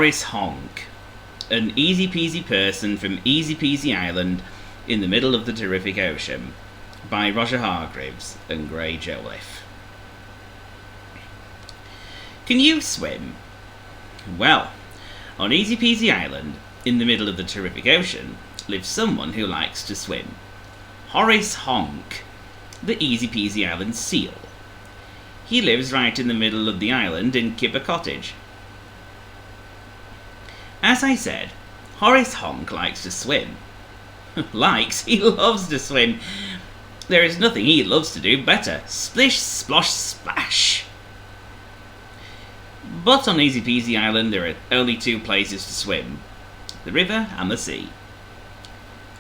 Horace Honk, an easy peasy person from Easy Peasy Island in the middle of the terrific ocean, by Roger Hargreaves and Gray Joliffe. Can you swim? Well, on Easy Peasy Island, in the middle of the terrific ocean, lives someone who likes to swim. Horace Honk, the Easy Peasy Island seal. He lives right in the middle of the island in Kipper Cottage. As I said, Horace Honk likes to swim. Likes? He loves to swim. There is nothing he loves to do better. Splish, splosh, splash. But on Easy Peasy Island there are only two places to swim, the river and the sea.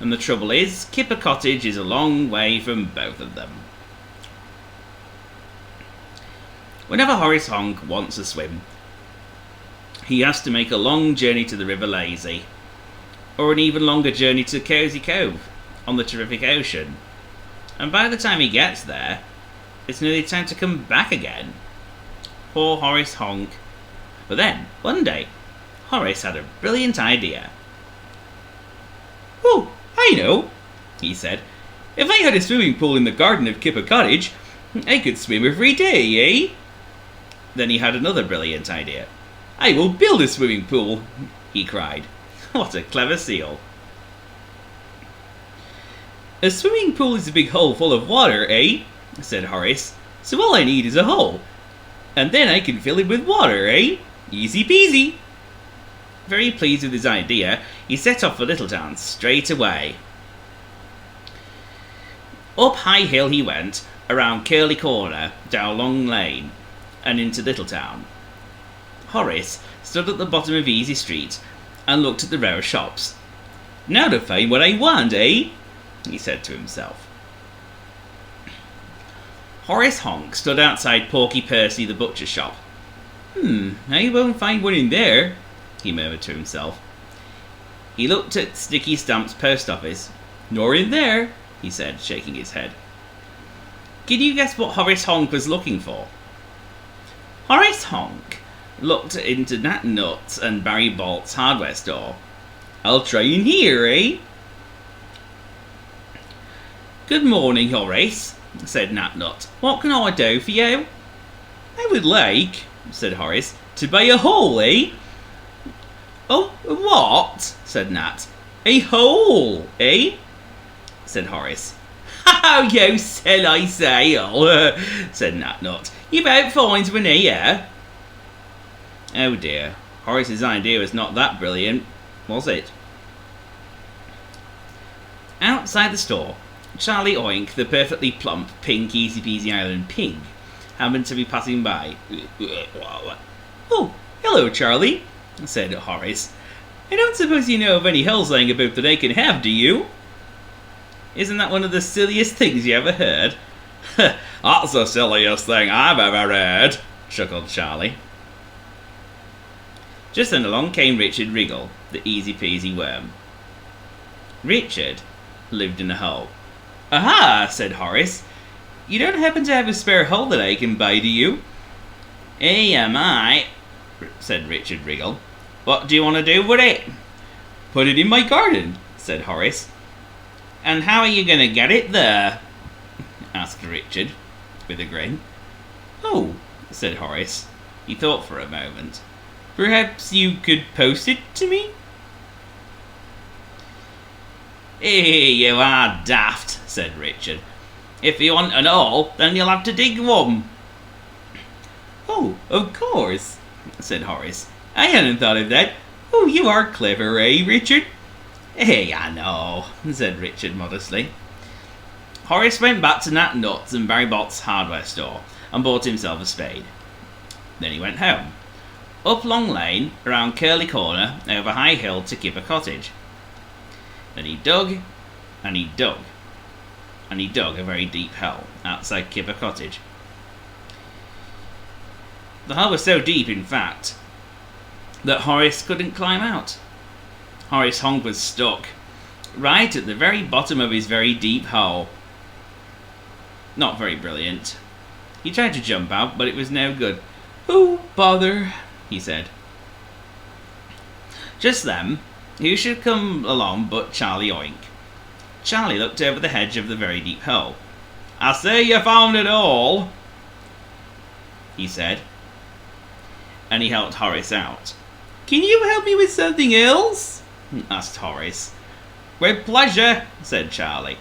And the trouble is, Kipper Cottage is a long way from both of them. Whenever Horace Honk wants a swim, he has to make a long journey to the River Lazy, or an even longer journey to Cosy Cove on the terrific ocean. And by the time he gets there, it's nearly time to come back again. Poor Horace Honk. But then, one day, Horace had a brilliant idea. "Oh, I know," he said. "If I had a swimming pool in the garden of Kipper Cottage, I could swim every day, eh?" Then he had another brilliant idea. "I will build a swimming pool," he cried. What a clever seal. "A swimming pool is a big hole full of water, eh?" said Horace. "So all I need is a hole. And then I can fill it with water, eh? Easy peasy." Very pleased with his idea, he set off for Littletown straight away. Up High Hill he went, around Curly Corner, down Long Lane, and into Littletown. Horace stood at the bottom of Easy Street and looked at the row of shops. "Now to find what I want, eh?" he said to himself. Horace Honk stood outside Porky Percy the butcher's shop. I won't find one in there," he murmured to himself. He looked at Sticky Stamp's post office. "Nor in there," he said, shaking his head. Can you guess what Horace Honk was looking for? Horace Honk looked into Nat Nuts and Barry Bolt's hardware store. "I'll try in here, eh?" "Good morning, Horace," said Nat Nut. "What can I do for you?" "I would like," said Horace, "to buy a hole, eh?" "Oh, what?" said Nat. "A hole, eh?" said Horace. "How you silly sail," said Nat Nut. "You about finds one here." Oh dear, Horace's idea was not that brilliant, was it? Outside the store, Charlie Oink, the perfectly plump, pink Easy Peasy Island pig, happened to be passing by. "Oh, hello, Charlie," said Horace. "I don't suppose you know of any hills lying about that I can have, do you?" "Isn't that one of the silliest things you ever heard?" "That's the silliest thing I've ever heard," chuckled Charlie. Just then along came Richard Wriggle, the Easy Peasy worm. Richard lived in a hole. "Aha!" said Horace. "You don't happen to have a spare hole that I can buy, do you?" "I might," said Richard Wriggle. "What do you want to do with it?" "Put it in my garden," said Horace. "And how are you going to get it there?" asked Richard, with a grin. "Oh," said Horace. He thought for a moment. "Perhaps you could post it to me?" "Hey, you are daft," said Richard. "If you want an hole, then you'll have to dig one." "Oh, of course," said Horace. "I hadn't thought of that. Oh, you are clever, eh, Richard?" "Hey, I know," said Richard modestly. Horace went back to Nat Nuts and Barry Bolt's hardware store and bought himself a spade. Then he went home. Up Long Lane, around Curly Corner, over High Hill to Kipper Cottage. Then he dug, and he dug, and he dug a very deep hole outside Kipper Cottage. The hole was so deep, in fact, that Horace couldn't climb out. Horace Honk was stuck, right at the very bottom of his very deep hole. Not very brilliant. He tried to jump out, but it was no good. "Oh, bother," he said. Just then, who should come along but Charlie Oink. Charlie looked over the hedge of the very deep hole. "I see you found it all," he said, and he helped Horace out. "Can you help me with something else?" asked Horace. "With pleasure," said Charlie.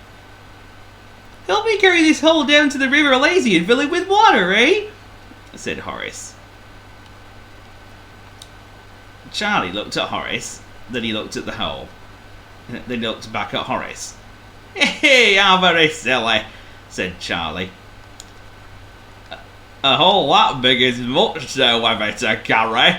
"Help me carry this hole down to the River Lazy and fill it with water, eh?" said Horace. Charlie looked at Horace, then he looked at the hole. Then he looked back at Horace. "Hey, how very silly," said Charlie. "A hole that big is much so heavy to carry."